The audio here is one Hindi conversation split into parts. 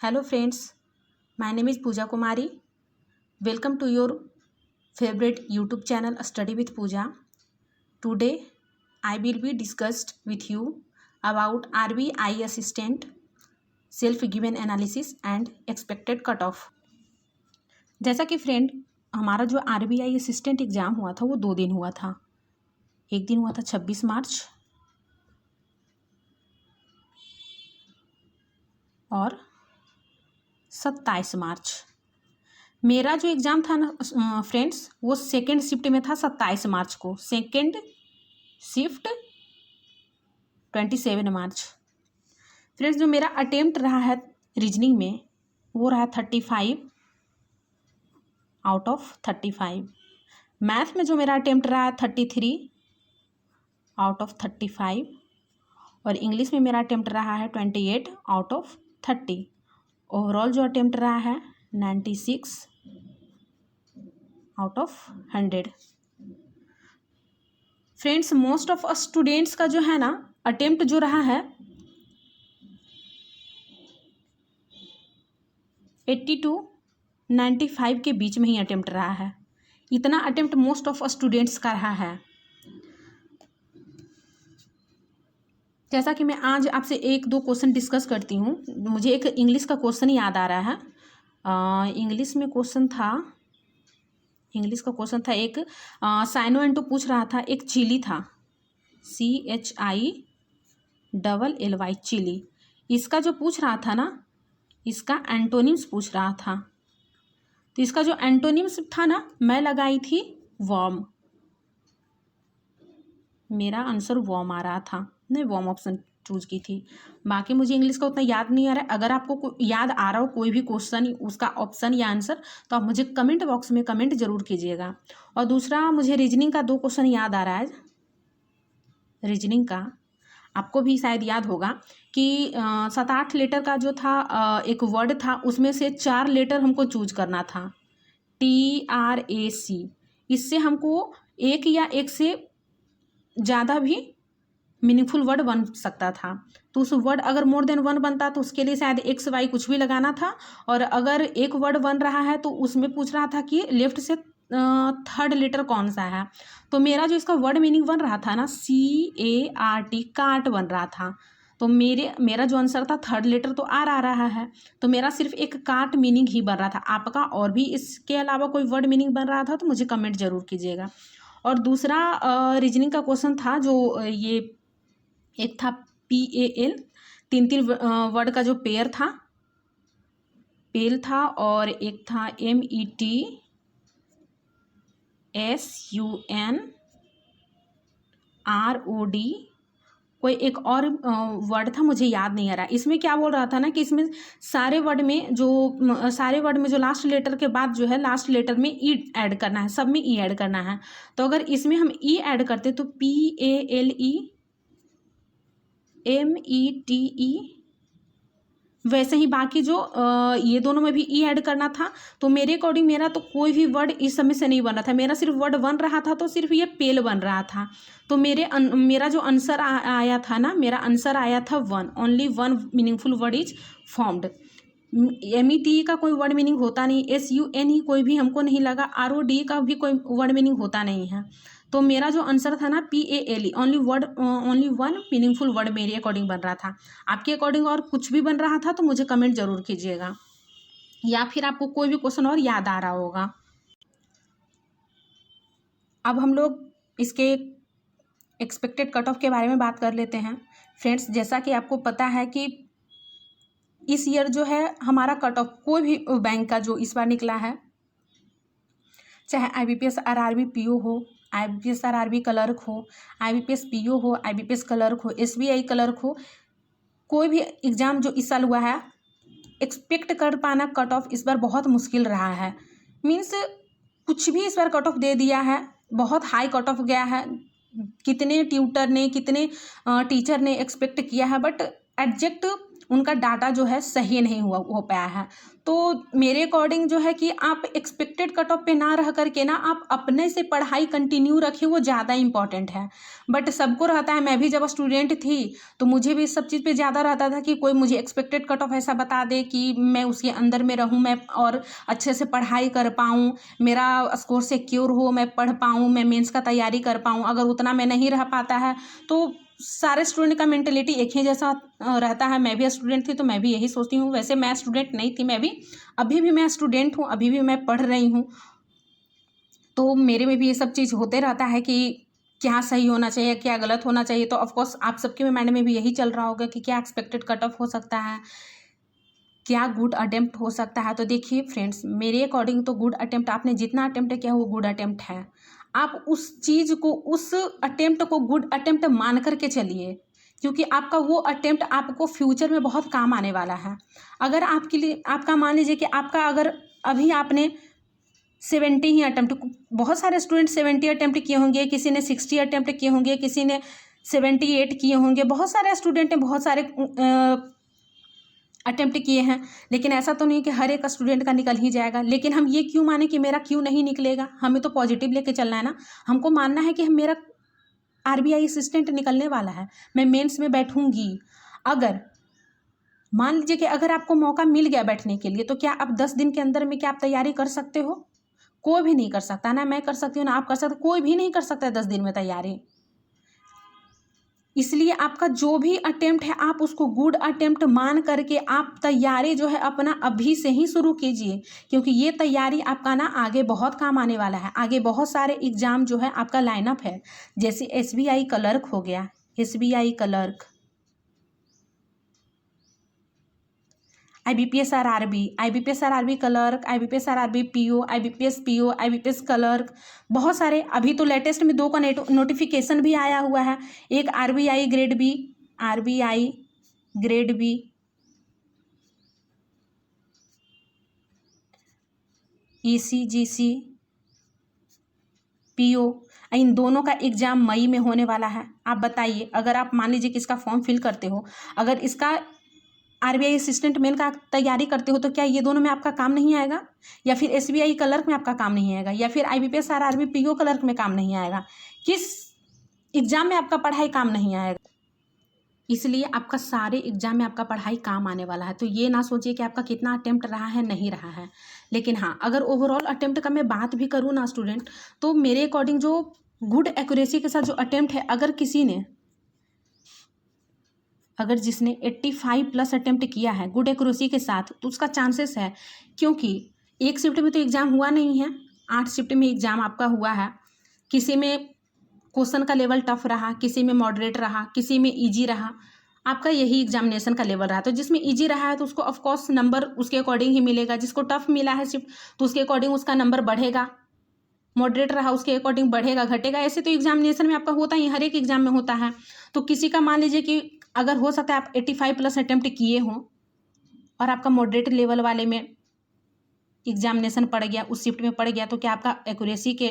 Hello friends, my name is Pooja Kumari. Welcome to your favorite YouTube channel Study with Pooja. Today I will be discussed with you about RBI assistant self-given analysis and expected cutoff. जैसा कि फ्रेंड हमारा जो RBI असिस्टेंट एग्ज़ाम हुआ था वो 2 दिन हुआ था। एक दिन हुआ था 26 मार्च और 27 मार्च। मेरा जो एग्ज़ाम था ना फ्रेंड्स वो सेकेंड शिफ्ट में था 27 मार्च को। सेकेंड शिफ्ट 27 मार्च। फ्रेंड्स जो मेरा अटेम्प्ट रहा है रीजनिंग में वो रहा 35 आउट ऑफ 35। मैथ में जो मेरा अटेम्प्ट रहा है 33 आउट ऑफ 35 और इंग्लिश में मेरा अटेम्प्ट रहा है 28 आउट ऑफ 30। ओवरऑल जो अटेम्प्ट रहा है 96 out of 100। Friends most of students का जो है ना अटेम्प्ट जो रहा है 80 to 95 के बीच में ही अटेम्प्ट रहा है। इतना अटेम्प्ट मोस्ट ऑफ स्टूडेंट्स का रहा है। जैसा कि मैं आज आपसे एक दो क्वेश्चन डिस्कस करती हूँ। मुझे एक इंग्लिश का क्वेश्चन याद आ रहा है। इंग्लिश का क्वेश्चन था एक साइनो एंटो पूछ रहा था। एक चिली था CHILLY चिली। इसका जो पूछ रहा था ना इसका एंटोनिम्स पूछ रहा था। तो इसका जो एंटोनिम्स था ना मैं लगाई थी वॉर्म। मेरा आंसर वॉर्म आ रहा था। नहीं वॉर्म ऑप्शन चूज की थी। बाकी मुझे इंग्लिश का उतना याद नहीं आ रहा है। अगर आपको याद आ रहा हो कोई भी क्वेश्चन उसका ऑप्शन या आंसर तो आप मुझे कमेंट बॉक्स में कमेंट जरूर कीजिएगा। और दूसरा मुझे रीजनिंग का 2 क्वेश्चन याद आ रहा है। रीजनिंग का आपको भी शायद याद होगा कि 7-8 लेटर का जो था एक वर्ड था उसमें से 4 लेटर हमको चूज करना था TRAC। इससे हमको एक या एक से ज़्यादा भी मीनिंगफुल वर्ड बन सकता था। तो उस वर्ड अगर मोर देन 1 बनता तो उसके लिए शायद XY कुछ भी लगाना था। और अगर एक वर्ड बन रहा है तो उसमें पूछ रहा था कि लेफ्ट से 3rd लेटर कौन सा है। तो मेरा जो इसका वर्ड मीनिंग बन रहा था ना CART काट बन रहा था। तो मेरा जो आंसर था 3rd लेटर तो R आ रहा है। तो मेरा सिर्फ एक काट मीनिंग ही बन रहा था। आपका और भी इसके अलावा कोई वर्ड मीनिंग बन रहा था तो मुझे कमेंट जरूर कीजिएगा। और दूसरा रीजनिंग का क्वेश्चन था जो ये एक था PAL 3 वर्ड का जो पेयर था पेल था। और एक था METSUNROD कोई एक और वर्ड था मुझे याद नहीं आ रहा। इसमें क्या बोल रहा था ना कि इसमें सारे वर्ड में जो लास्ट लेटर के बाद जो है लास्ट लेटर में ई ऐड करना है। सब में ई ऐड करना है। तो अगर इसमें हम ई ऐड करते तो PALEMETE वैसे ही बाकी जो ये दोनों में भी ई ऐड करना था। तो मेरे अकॉर्डिंग मेरा तो कोई भी वर्ड इस समय से नहीं बन रहा था। मेरा सिर्फ वर्ड बन रहा था तो सिर्फ ये पेल बन रहा था। तो मेरा जो आंसर आया था ना मेरा आंसर आया था 1। Only 1 meaningful word is formed. METE का कोई वर्ड मीनिंग होता नहीं। SUN कोई भी हमको नहीं लगा। ROD का भी कोई वर्ड मीनिंग होता नहीं है। तो मेरा जो आंसर था ना PALE ओनली 1 मीनिंगफुल वर्ड मेरे अकॉर्डिंग बन रहा था। आपके अकॉर्डिंग और कुछ भी बन रहा था तो मुझे कमेंट जरूर कीजिएगा। या फिर आपको कोई भी क्वेश्चन और याद आ रहा होगा। अब हम लोग इसके एक्सपेक्टेड कट ऑफ के बारे में बात कर लेते हैं। फ्रेंड्स जैसा कि आपको पता है कि इस ईयर जो है हमारा कट ऑफ कोई भी बैंक का जो इस बार निकला है चाहे IBPS RRB PO हो, IBPS RRB क्लर्क हो, IBPS PO हो, IBPS क्लर्क हो, SBI क्लर्क हो, कोई भी एग्ज़ाम जो इस साल हुआ है एक्सपेक्ट कर पाना कट ऑफ इस बार बहुत मुश्किल रहा है। मीन्स कुछ भी इस बार कट ऑफ दे दिया है। बहुत हाई कट ऑफ गया है। कितने ट्यूटर ने कितने टीचर ने एक्सपेक्ट किया है बट एग्जैक्ट उनका डाटा जो है सही नहीं हो पाया है। तो मेरे अकॉर्डिंग जो है कि आप एक्सपेक्टेड कट ऑफ पे ना रह करके ना आप अपने से पढ़ाई कंटिन्यू रखिए, वो ज़्यादा इंपॉर्टेंट है। बट सबको रहता है, मैं भी जब स्टूडेंट थी तो मुझे भी इस सब चीज़ पे ज़्यादा रहता था कि कोई मुझे एक्सपेक्टेड कट ऑफ ऐसा बता दे कि मैं उसके अंदर में रहूँ, मैं और अच्छे से पढ़ाई कर पाऊँ, मेरा स्कोर सिक्योर हो, मैं पढ़ पाऊँ, मैं मेंस का तैयारी कर पाऊँ। अगर उतना मैं नहीं रह पाता है तो सारे स्टूडेंट का मेंटेलिटी एक ही जैसा रहता है। मैं भी स्टूडेंट थी तो मैं भी यही सोचती हूँ। वैसे मैं स्टूडेंट नहीं थी, मैं भी अभी भी मैं स्टूडेंट हूँ, अभी भी मैं पढ़ रही हूँ। तो मेरे में भी ये सब चीज़ होते रहता है कि क्या सही होना चाहिए, क्या गलत होना चाहिए। तो ऑफकोर्स आप सबके माइंड में भी यही चल रहा होगा कि क्या एक्सपेक्टेड कट ऑफ हो सकता है, क्या गुड अटेम्प्ट हो सकता है। तो देखिए फ्रेंड्स, मेरे अकॉर्डिंग तो गुड अटेम्प्ट आपने जितना अटेम्प्ट किया वो गुड अटेम्प्ट है। आप उस चीज़ को, उस अटेम्प्ट को गुड अटेम्प्ट मान करके चलिए, क्योंकि आपका वो अटेम्प्ट आपको फ्यूचर में बहुत काम आने वाला है। अगर आपके लिए, आपका मान लीजिए कि आपका अगर अभी आपने 70 ही अटेम्प्ट, बहुत सारे स्टूडेंट 70 अटेम्प्ट किए होंगे, किसी ने 60 अटेम्प्ट किए होंगे, किसी ने 78 किए होंगे, बहुत सारे स्टूडेंट ने बहुत सारे अटेम्प्ट किए हैं। लेकिन ऐसा तो नहीं कि हर एक स्टूडेंट का निकल ही जाएगा। लेकिन हम ये क्यों माने कि मेरा क्यों नहीं निकलेगा, हमें तो पॉजिटिव लेके चलना है ना। हमको मानना है कि मेरा RBI असिस्टेंट निकलने वाला है, मैं मेंस में बैठूंगी। अगर मान लीजिए कि अगर आपको मौका मिल गया बैठने के लिए, तो क्या आप 10 दिन के अंदर में क्या आप तैयारी कर सकते हो? कोई भी नहीं कर सकता, ना मैं कर सकती हूँ ना आप कर सकते, कोई भी नहीं कर सकता है 10 दिन में तैयारी। इसलिए आपका जो भी अटेम्प्ट है आप उसको गुड अटेम्प्ट मान करके आप तैयारी जो है अपना अभी से ही शुरू कीजिए, क्योंकि ये तैयारी आपका ना आगे बहुत काम आने वाला है। आगे बहुत सारे एग्जाम जो है आपका लाइनअप है, जैसे SBI क्लर्क हो गया, SBI clerk, IBPS RRB clerk, IBPS RRB PO, IBPS PO, IBPS clerk, बहुत सारे। अभी तो लेटेस्ट में 2 का नोटिफिकेशन भी आया हुआ है। एक RBI grade B, RBI grade B, ECGC PO, इन दोनों का एग्जाम मई में होने वाला है। आप बताइए, अगर आप मान लीजिए कि इसका फॉर्म फिल करते हो, अगर इसका RBI असिस्टेंट मेन का तैयारी करते हो, तो क्या ये दोनों में आपका काम नहीं आएगा? या फिर SBI क्लर्क में आपका काम नहीं आएगा? या फिर IBPS RRB PO क्लर्क में काम नहीं आएगा? किस एग्जाम में आपका पढ़ाई काम नहीं आएगा? इसलिए आपका सारे एग्जाम में आपका पढ़ाई काम आने वाला है। तो ये ना सोचिए कि आपका कितना अटेम्प्ट रहा है, नहीं रहा है। लेकिन हाँ, अगर ओवरऑल अटेम्प्ट का मैं बात भी करूँ ना स्टूडेंट, तो मेरे अकॉर्डिंग जो गुड एक्यूरेसी के साथ जो अटेम्प्ट है, अगर जिसने 85+ अटेम्प्ट किया है गुड एक्यूरेसी के साथ, तो उसका चांसेस है, क्योंकि एक शिफ्ट में तो एग्ज़ाम हुआ नहीं है, 8 शिफ्ट में एग्ज़ाम आपका हुआ है। किसी में क्वेश्चन का लेवल टफ रहा, किसी में मॉडरेट रहा, किसी में इजी रहा। आपका यही एग्जामिनेशन का लेवल रहा। तो जिसमें इजी रहा है तो उसको ऑफकोर्स नंबर उसके अकॉर्डिंग ही मिलेगा। जिसको टफ मिला है शिफ्ट, तो उसके अकॉर्डिंग उसका नंबर बढ़ेगा। मॉडरेट रहा उसके अकॉर्डिंग बढ़ेगा घटेगा। ऐसे तो एग्जामिनेशन में आपका होता ही, हर एक एग्जाम में होता है। तो किसी का मान लीजिए कि अगर हो सकता है आप 85+ अटेम्प्ट किए हों और आपका मॉडरेट लेवल वाले में एग्जामिनेशन पड़ गया, उस शिफ्ट में पड़ गया, तो क्या आपका एक्यूरेसी के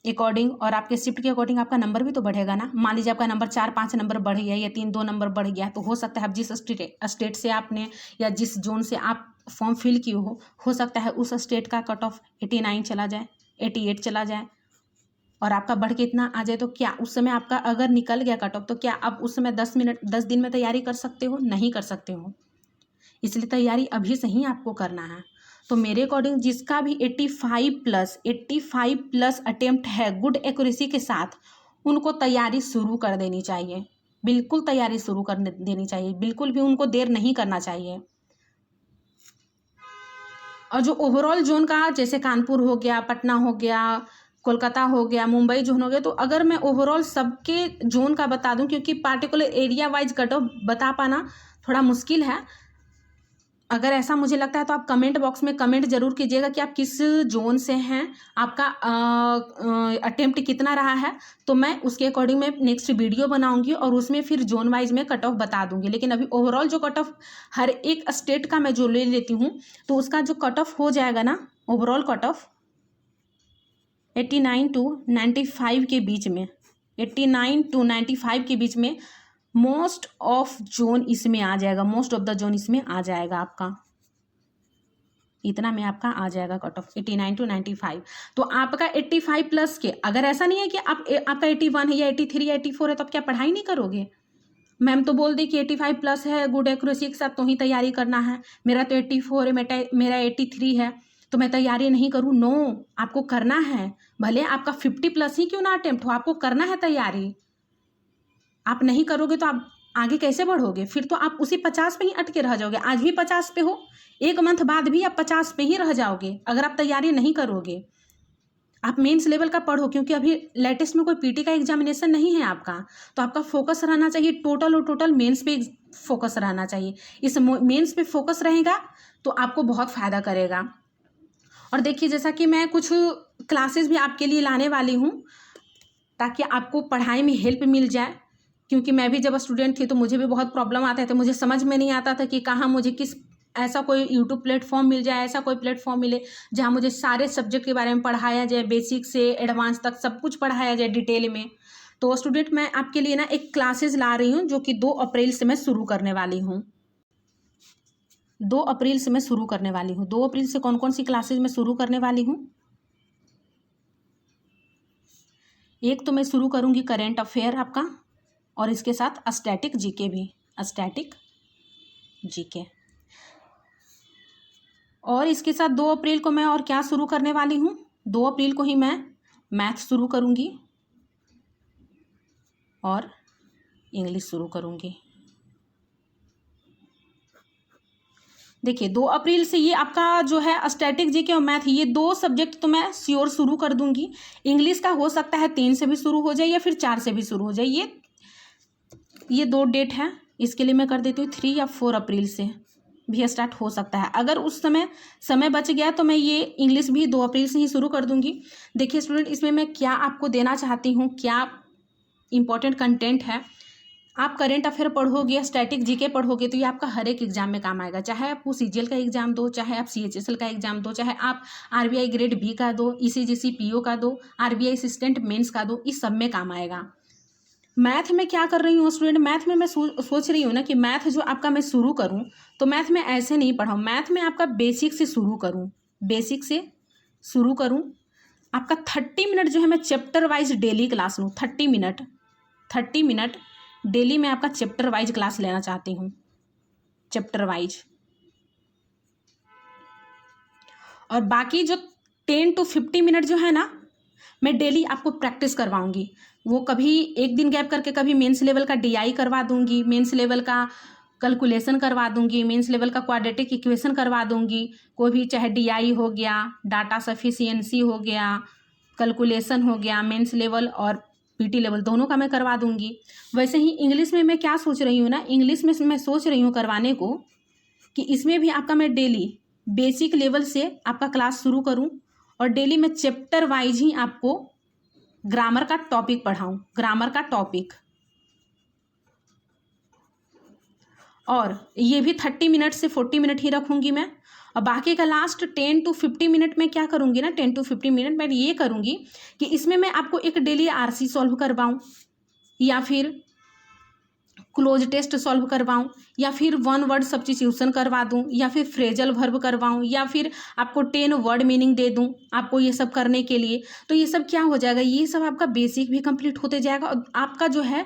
अकॉर्डिंग और आपके शिफ्ट के अकॉर्डिंग आपका नंबर भी तो बढ़ेगा ना। मान लीजिए आपका नंबर 4-5 नंबर बढ़ गया या 3-2 नंबर बढ़ गया, तो हो सकता है आप जिस स्टेट से आपने या जिस जोन से आप फॉर्म फिल किए हो सकता है उस स्टेट का कट ऑफ 89 चला जाए, 88 चला जाए और आपका बढ़ के इतना आ जाए। तो क्या उस समय आपका अगर निकल गया कट ऑफ, तो क्या आप उस समय 10 दिन में तैयारी कर सकते हो? नहीं कर सकते हो। इसलिए तैयारी अभी से ही आपको करना है। तो मेरे अकॉर्डिंग जिसका भी 85+ अटेम्प्ट है गुड एक्यूरेसी के साथ, उनको तैयारी शुरू कर देनी चाहिए। बिल्कुल तैयारी शुरू कर देनी चाहिए, बिल्कुल भी उनको देर नहीं करना चाहिए। और जो ओवरऑल जोन का, जैसे कानपुर हो गया, पटना हो गया, कोलकाता हो गया, मुंबई जोन हो गया, तो अगर मैं ओवरऑल सबके जोन का बता दूं, क्योंकि particular area wise cut off बता पाना थोड़ा मुश्किल है। अगर ऐसा मुझे लगता है तो आप कमेंट बॉक्स में कमेंट जरूर कीजिएगा कि आप किस जोन से हैं, आपका अटेम्प्ट कितना रहा है। तो मैं उसके अकॉर्डिंग मैं नेक्स्ट वीडियो बनाऊंगी और उसमें फिर जोन वाइज में कट ऑफ बता दूंगी। लेकिन अभी ओवरऑल जो कट ऑफ हर एक स्टेट का मैं जो ले लेती हूँ, तो उसका जो कट ऑफ हो जाएगा ना, ओवरऑल कट ऑफ 89 to 95 के बीच में, 89 to 95 के बीच में मोस्ट ऑफ जोन इसमें आ जाएगा, मोस्ट ऑफ द जोन इसमें आ जाएगा आपका, इतना में आपका आ जाएगा कट ऑफ 89 to 95। तो आपका 85 प्लस के, अगर ऐसा नहीं है कि आपका 81 है या 83 या 84 है तो आप क्या पढ़ाई नहीं करोगे? मैम तो बोल दी कि 85 प्लस है, गुड एक्यूरेसी के साथ तो ही तैयारी करना है, मेरा तो 84 है, मेरा 83 है, तो मैं तैयारी नहीं करूँ? नो, आपको करना है, भले आपका 50 प्लस ही क्यों ना अटेम्प्ट हो, आपको करना है तैयारी। आप नहीं करोगे तो आप आगे कैसे बढ़ोगे? फिर तो आप उसी 50 पे ही अटके रह जाओगे। आज भी 50 पे हो, एक मंथ बाद भी आप 50 पे ही रह जाओगे अगर आप तैयारी नहीं करोगे। आप मेंस लेवल का पढ़ो, क्योंकि अभी लेटेस्ट में कोई पीटी का एग्जामिनेशन नहीं है आपका, तो आपका फोकस रहना चाहिए टोटल और टोटल मेंस पे फोकस रहना चाहिए। इस मेंस पे फोकस रहेगा तो आपको बहुत फ़ायदा करेगा। और देखिए, जैसा कि मैं कुछ क्लासेस भी आपके लिए लाने वाली हूँ ताकि आपको पढ़ाई में हेल्प मिल जाए, क्योंकि मैं भी जब स्टूडेंट थी तो मुझे भी बहुत प्रॉब्लम आते थे, मुझे समझ में नहीं आता था कि कहाँ मुझे किस ऐसा कोई यूट्यूब प्लेटफॉर्म मिल जाए, ऐसा कोई प्लेटफॉर्म मिले जहाँ मुझे सारे सब्जेक्ट के बारे में पढ़ाया जाए, बेसिक से एडवांस तक सब कुछ पढ़ाया जाए डिटेल में। तो स्टूडेंट, मैं आपके लिए ना एक क्लासेस ला रही हूँ जो कि 2 अप्रैल से मैं शुरू करने वाली हूँ। 2 अप्रैल से मैं शुरू करने वाली हूँ। 2 अप्रैल से कौन कौन सी क्लासेज मैं शुरू करने वाली हूँ? एक तो मैं शुरू करूँगी करेंट अफेयर आपका, और इसके साथ स्टैटिक जीके भी, स्टैटिक जीके। और इसके साथ 2 अप्रैल को मैं और क्या शुरू करने वाली हूँ? 2 अप्रैल को ही मैं मैथ शुरू करूँगी और इंग्लिश शुरू करूँगी। देखिए, 2 अप्रैल से ये आपका जो है स्टैटिक जीके और मैथ, ये 2 सब्जेक्ट तो मैं श्योर शुरू कर दूँगी। इंग्लिश का हो सकता है 3 से भी शुरू हो जाए या फिर 4 से भी शुरू हो जाए। ये 2 डेट है, इसके लिए मैं कर देती हूँ 3 या 4 अप्रैल से भी स्टार्ट हो सकता है। अगर उस समय बच गया तो मैं ये इंग्लिश भी 2 अप्रैल से ही शुरू कर दूँगी। देखिए स्टूडेंट, इसमें मैं क्या आपको देना चाहती हूँ, क्या इम्पोर्टेंट कंटेंट है। आप करेंट अफेयर पढ़ोगे, स्टैटिक जीके पढ़ोगे तो ये आपका हर एक एग्जाम में काम आएगा। चाहे आप सीजीएल का एग्जाम दो, चाहे आप सीएचएसएल का एग्जाम दो, चाहे आप आरबीआई ग्रेड बी का दो, ईसीजीसी पीओ का दो, आरबीआई असिस्टेंट मेंस का दो, इस सब में काम आएगा। मैथ में क्या कर रही हूँ स्टूडेंट, मैथ में मैं सोच रही हूँ ना कि मैथ जो आपका मैं शुरू करूँ तो मैथ में ऐसे नहीं पढ़ाऊँ, मैथ में आपका बेसिक से शुरू करूँ, बेसिक से शुरू करूँ। आपका 30 मिनट जो है मैं चैप्टर वाइज डेली क्लास लूँ। 30 मिनट डेली मैं आपका चैप्टर वाइज क्लास लेना चाहती हूँ, चैप्टर वाइज। और बाकी जो 10 to 50 मिनट जो है ना, मैं डेली आपको प्रैक्टिस करवाऊंगी। वो कभी एक दिन गैप करके कभी मेंस लेवल का डीआई करवा दूंगी, मेंस लेवल का कैलकुलेशन करवा दूंगी, मेंस लेवल का क्वाड्रेटिक इक्वेशन करवा दूंगी। कोई भी, चाहे डीआई हो गया, डाटा सफिशिएंसी हो गया, कैलकुलेशन हो गया, मेंस लेवल और पीटी लेवल दोनों का मैं करवा दूंगी। वैसे ही इंग्लिश में मैं क्या सोच रही हूँ ना, इंग्लिश में मैं सोच रही हूँ करवाने को कि इसमें भी आपका मैं डेली बेसिक लेवल से आपका क्लास शुरू करूँ और डेली मैं चैप्टर वाइज ही आपको ग्रामर का टॉपिक पढ़ाऊँ, ग्रामर का टॉपिक। और ये भी 30 मिनट से 40 मिनट ही रखूँगी मैं। और बाकी का लास्ट 10 to 50 मिनट में क्या करूँगी ना, 10 to 50 मिनट मैं ये करूँगी कि इसमें मैं आपको एक डेली आरसी सॉल्व करवाऊँ, या फिर क्लोज टेस्ट सॉल्व करवाऊँ, या फिर 1 वर्ड सब्स्टिट्यूशन करवा दूँ, या फिर फ्रेजल वर्ब करवाऊँ, या फिर आपको 10 वर्ड मीनिंग दे दूँ आपको ये सब करने के लिए। तो ये सब क्या हो जाएगा, ये सब आपका बेसिक भी कंप्लीट होते जाएगा और आपका जो है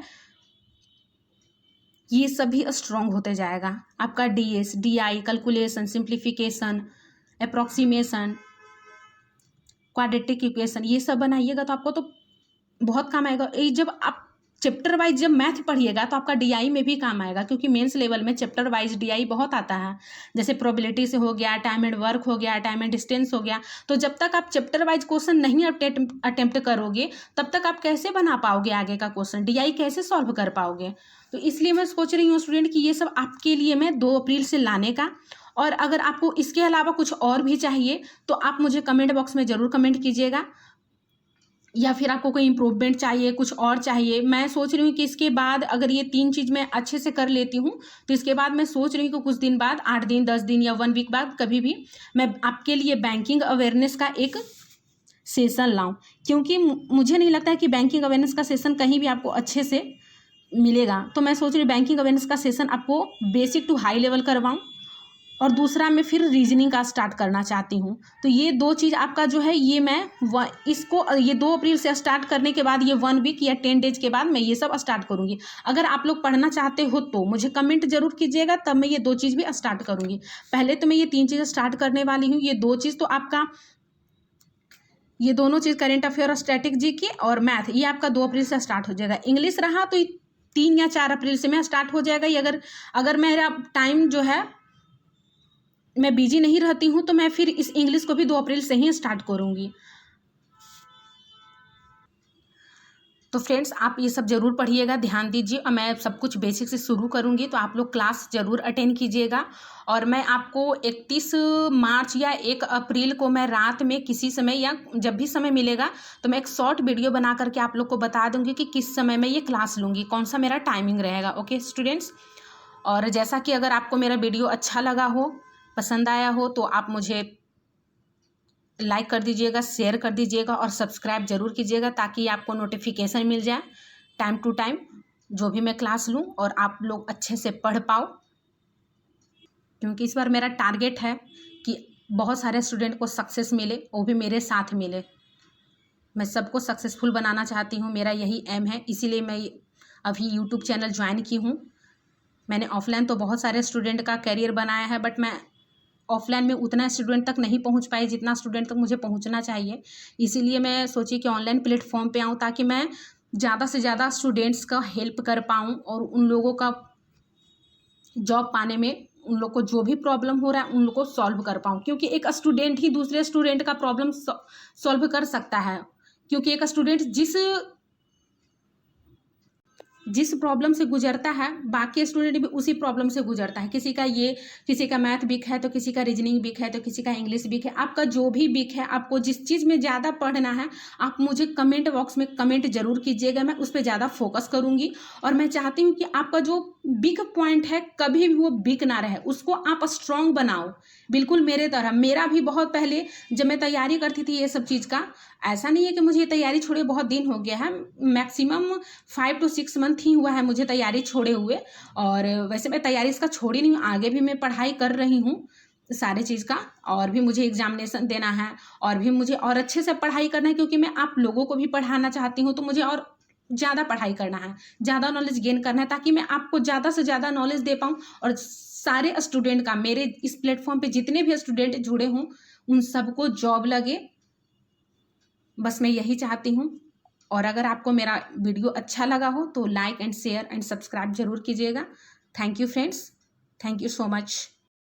ये सभी स्ट्रॉन्ग होते जाएगा। आपका DS, DI, calculation, simplification, approximation, quadratic equation, ये सब बनाइएगा तो आपको तो बहुत काम आएगा। ये जब आप चैप्टर वाइज जब मैथ पढ़िएगा तो आपका डीआई में भी काम आएगा, क्योंकि मेंस लेवल में चैप्टर वाइज डीआई बहुत आता है। जैसे प्रोबेबिलिटी से हो गया, टाइम एंड वर्क हो गया, टाइम एंड डिस्टेंस हो गया। तो जब तक आप चैप्टर वाइज क्वेश्चन नहीं अटेम्प्ट करोगे तब तक आप कैसे बना पाओगे आगे का क्वेश्चन, डीआई कैसे सॉल्व कर पाओगे। तो इसलिए मैं सोच रही हूँ स्टूडेंट कि ये सब आपके लिए मैं 2 अप्रैल से लाने का। और अगर आपको इसके अलावा कुछ और भी चाहिए तो आप मुझे कमेंट बॉक्स में ज़रूर कमेंट कीजिएगा, या फिर आपको कोई इम्प्रूवमेंट चाहिए, कुछ और चाहिए। मैं सोच रही हूँ कि इसके बाद अगर ये 3 चीज़ मैं अच्छे से कर लेती हूँ तो इसके बाद मैं सोच रही हूँ कि कुछ दिन बाद, 8 दिन, 10 दिन या 1 वीक बाद कभी भी मैं आपके लिए बैंकिंग अवेयरनेस का एक सेशन लाऊं, क्योंकि मुझे नहीं लगता है कि बैंकिंग अवेयरनेस का सेशन कहीं भी आपको अच्छे से मिलेगा। तो मैं सोच रही हूँ बैंकिंग अवेयरनेस का सेशन आपको बेसिक टू हाई लेवल करवाऊँ, और दूसरा मैं फिर रीजनिंग का स्टार्ट करना चाहती हूँ। तो ये 2 चीज़ आपका जो है ये मैं इसको ये 2 अप्रैल से स्टार्ट करने के बाद ये 1 वीक या 10 डेज के बाद मैं ये सब स्टार्ट करूँगी। अगर आप लोग पढ़ना चाहते हो तो मुझे कमेंट जरूर कीजिएगा, तब मैं ये 2 चीज़ भी स्टार्ट करूँगी। पहले तो मैं ये 3 चीज़ें स्टार्ट करने वाली हूँ। ये 2 चीज़ तो आपका, ये दोनों चीज़ करेंट अफेयर और स्टैटिक जीके और मैथ, ये आपका 2 अप्रैल से स्टार्ट हो जाएगा। इंग्लिश रहा तो 3 या 4 अप्रैल से मैं स्टार्ट हो जाएगा। ये अगर मेरा टाइम जो है मैं बिजी नहीं रहती हूँ तो मैं फिर इस इंग्लिश को भी 2 अप्रैल से ही स्टार्ट करूँगी। तो फ्रेंड्स आप ये सब ज़रूर पढ़िएगा, ध्यान दीजिए, और मैं सब कुछ बेसिक से शुरू करूँगी, तो आप लोग क्लास ज़रूर अटेंड कीजिएगा। और मैं आपको 31 मार्च या 1 अप्रैल को मैं रात में किसी समय या जब भी समय मिलेगा तो मैं एक शॉर्ट वीडियो बना करके आप लोग को बता दूँगी कि किस समय मैं ये क्लास लूँगी, कौन सा मेरा टाइमिंग रहेगा। ओके स्टूडेंट्स, और जैसा कि अगर आपको मेरा वीडियो अच्छा लगा हो, पसंद आया हो, तो आप मुझे लाइक कर दीजिएगा, शेयर कर दीजिएगा और सब्सक्राइब जरूर कीजिएगा, ताकि आपको नोटिफिकेशन मिल जाए टाइम टू टाइम जो भी मैं क्लास लूँ और आप लोग अच्छे से पढ़ पाओ। क्योंकि इस बार मेरा टारगेट है कि बहुत सारे स्टूडेंट को सक्सेस मिले, वो भी मेरे साथ मिले। मैं सबको सक्सेसफुल बनाना चाहती हूँ, मेरा यही एम है। इसीलिए मैं अभी यूट्यूब चैनल ज्वाइन की हूँ। मैंने ऑफलाइन तो बहुत सारे स्टूडेंट का करियर बनाया है, बट मैं ऑफलाइन में उतना स्टूडेंट तक नहीं पहुंच पाई जितना स्टूडेंट तक मुझे पहुंचना चाहिए। इसीलिए मैं सोची कि ऑनलाइन प्लेटफॉर्म पे आऊं, ताकि मैं ज़्यादा से ज़्यादा स्टूडेंट्स का हेल्प कर पाऊं और उन लोगों का जॉब पाने में, उन लोग को जो भी प्रॉब्लम हो रहा है उन लोग को सॉल्व कर पाऊं। क्योंकि एक स्टूडेंट ही दूसरे स्टूडेंट का प्रॉब्लम सॉल्व कर सकता है। क्योंकि एक स्टूडेंट जिस प्रॉब्लम से गुजरता है, बाकी स्टूडेंट भी उसी प्रॉब्लम से गुजरता है। किसी का मैथ वीक है तो किसी का रीजनिंग वीक है तो किसी का इंग्लिश वीक है। आपका जो भी वीक है, आपको जिस चीज़ में ज़्यादा पढ़ना है, आप मुझे कमेंट बॉक्स में कमेंट जरूर कीजिएगा, मैं उस पर ज़्यादा फोकस करूँगी। और मैं चाहती हूँ कि आपका जो वीक पॉइंट है कभी भी वो वीक ना रहे, उसको आप स्ट्रॉन्ग बनाओ, बिल्कुल मेरे तरह। मेरा भी बहुत पहले जब मैं तैयारी करती थी ये सब चीज़ का, ऐसा नहीं है कि मुझे ये तैयारी छोड़े बहुत दिन हो गया है, मैक्सिमम 5 to 6 मंथ ही हुआ है मुझे तैयारी छोड़े हुए। और वैसे मैं तैयारी इसका छोड़ी नहीं हूँ, आगे भी मैं पढ़ाई कर रही हूँ सारे चीज़ का, और भी मुझे एग्जामिनेशन देना है, और भी मुझे और अच्छे से पढ़ाई करना है। क्योंकि मैं आप लोगों को भी पढ़ाना चाहती हूँ, तो मुझे और ज़्यादा पढ़ाई करना है, ज़्यादा नॉलेज गेन करना है, ताकि मैं आपको ज़्यादा से ज़्यादा नॉलेज दे पाऊँ और सारे स्टूडेंट का, मेरे इस प्लेटफॉर्म पे जितने भी स्टूडेंट जुड़े हों उन सबको जॉब लगे। बस मैं यही चाहती हूँ। और अगर आपको मेरा वीडियो अच्छा लगा हो तो like and share and subscribe जरूर कीजिएगा। Thank you friends, thank you so much.